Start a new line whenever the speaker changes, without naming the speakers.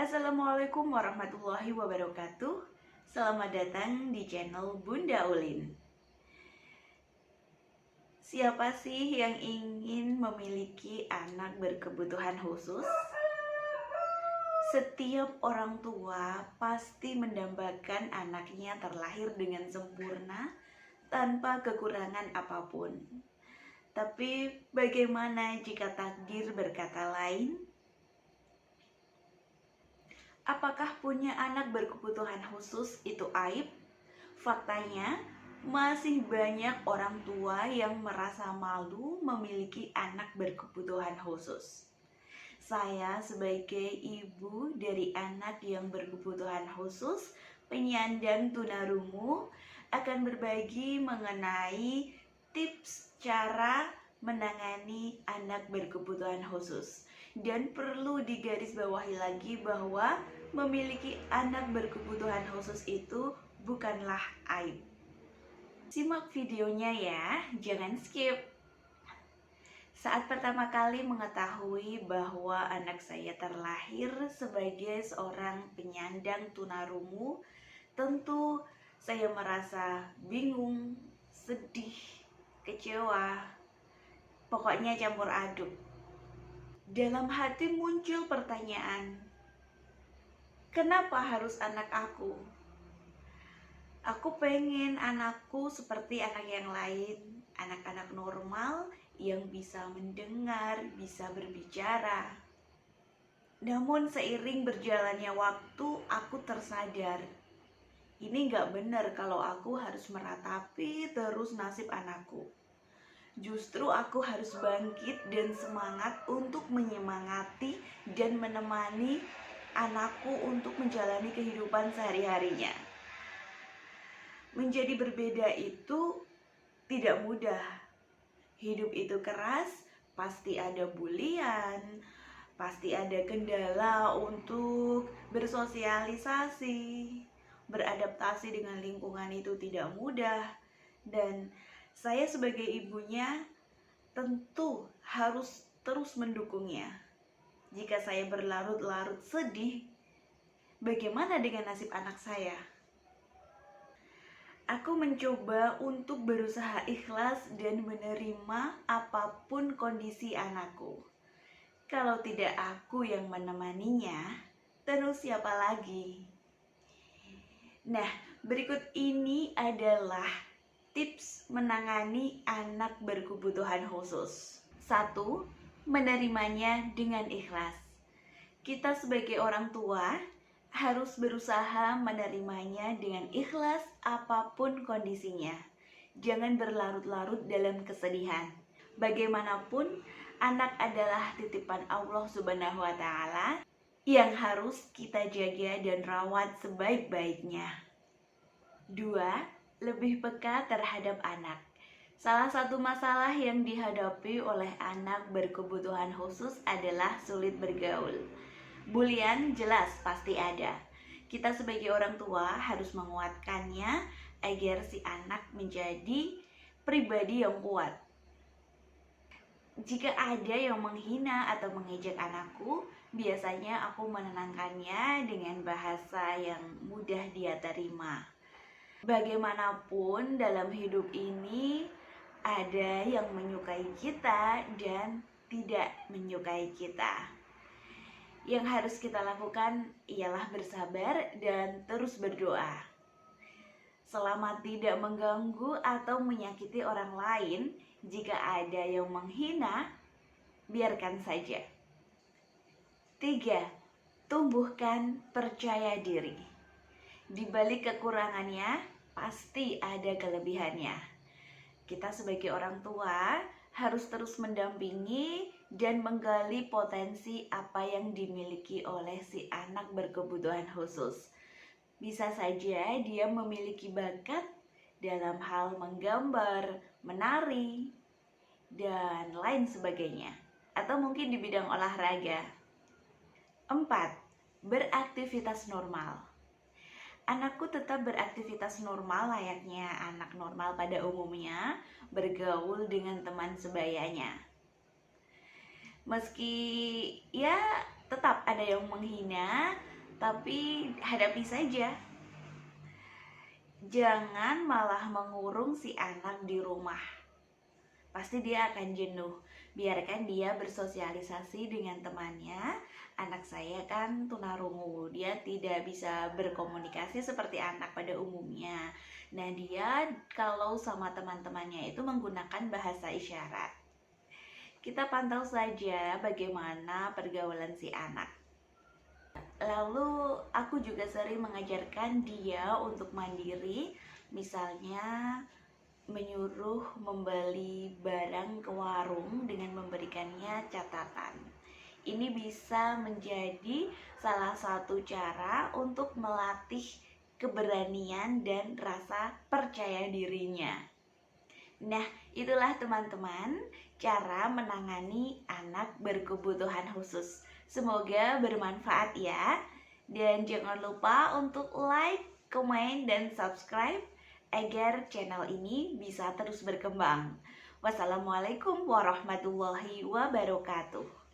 Assalamualaikum warahmatullahi wabarakatuh. Selamat datang di channel Bunda Ulin. Siapa sih yang ingin memiliki anak berkebutuhan khusus? Setiap orang tua pasti mendambakan anaknya terlahir dengan sempurna tanpa kekurangan apapun. Tapi bagaimana jika takdir berkata lain? Apakah punya anak berkebutuhan khusus itu aib? Faktanya, masih banyak orang tua yang merasa malu memiliki anak berkebutuhan khusus. Saya sebagai ibu dari anak yang berkebutuhan khusus, penyandang tunarungu, akan berbagi mengenai tips cara menangani anak berkebutuhan khusus. Dan perlu digarisbawahi lagi bahwa memiliki anak berkebutuhan khusus itu bukanlah aib. Simak videonya ya, jangan skip. Saat pertama kali mengetahui bahwa anak saya terlahir sebagai seorang penyandang tunarungu, tentu saya merasa bingung, sedih, kecewa, pokoknya campur aduk. Dalam hati muncul pertanyaan, kenapa harus anak aku? Aku pengen anakku seperti anak yang lain, anak-anak normal yang bisa mendengar, bisa berbicara. Namun seiring berjalannya waktu, aku tersadar, ini gak benar kalau aku harus meratapi terus nasib anakku. Justru aku harus bangkit dan semangat untuk menyemangati dan menemani anakku untuk menjalani kehidupan sehari-harinya. Menjadi berbeda itu tidak mudah. Hidup itu keras, pasti ada bulian, pasti ada kendala untuk bersosialisasi, beradaptasi dengan lingkungan itu tidak mudah. Dan saya sebagai ibunya tentu harus terus mendukungnya. Jika saya berlarut-larut sedih, bagaimana dengan nasib anak saya? Aku mencoba untuk berusaha ikhlas dan menerima apapun kondisi anakku. Kalau tidak aku yang menemaninya, terus siapa lagi? Nah, berikut ini adalah tips menangani anak berkebutuhan khusus. 1. Menerimanya dengan ikhlas. Kita sebagai orang tua harus berusaha menerimanya dengan ikhlas apapun kondisinya. Jangan berlarut-larut dalam kesedihan. Bagaimanapun, anak adalah titipan Allah Subhanahu wa Ta'ala yang harus kita jaga dan rawat sebaik-baiknya. 2. Lebih peka terhadap anak. Salah satu masalah yang dihadapi oleh anak berkebutuhan khusus adalah sulit bergaul. Bulian jelas pasti ada. Kita sebagai orang tua harus menguatkannya agar si anak menjadi pribadi yang kuat. Jika ada yang menghina atau mengejek anakku, biasanya aku menenangkannya dengan bahasa yang mudah dia terima. Bagaimanapun dalam hidup ini ada yang menyukai kita dan tidak menyukai kita. Yang harus kita lakukan ialah bersabar dan terus berdoa. Selama tidak mengganggu atau menyakiti orang lain, jika ada yang menghina, biarkan saja. 3. Tumbuhkan percaya diri. Di balik kekurangannya, pasti ada kelebihannya. Kita sebagai orang tua harus terus mendampingi dan menggali potensi apa yang dimiliki oleh si anak berkebutuhan khusus. Bisa saja dia memiliki bakat dalam hal menggambar, menari, dan lain sebagainya. Atau mungkin di bidang olahraga. 4. Beraktivitas normal. Anakku tetap beraktivitas normal layaknya anak normal pada umumnya, bergaul dengan teman sebayanya. Meski ya tetap ada yang menghina, tapi hadapi saja. Jangan malah mengurung si anak di rumah. Pasti dia akan jenuh. Biarkan dia bersosialisasi dengan temannya. Anak saya kan tunarungu, dia tidak bisa berkomunikasi seperti anak pada umumnya. Nah, dia kalau sama teman-temannya itu menggunakan bahasa isyarat. Kita pantau saja bagaimana pergaulan si anak. Lalu aku juga sering mengajarkan dia untuk mandiri, misalnya menyuruh membeli barang ke warung dengan memberikannya catatan. Ini bisa menjadi salah satu cara untuk melatih keberanian dan rasa percaya dirinya. Nah, itulah teman-teman cara menangani anak berkebutuhan khusus. Semoga bermanfaat ya. Dan jangan lupa untuk like, komen, dan subscribe agar channel ini bisa terus berkembang. Wassalamualaikum warahmatullahi wabarakatuh.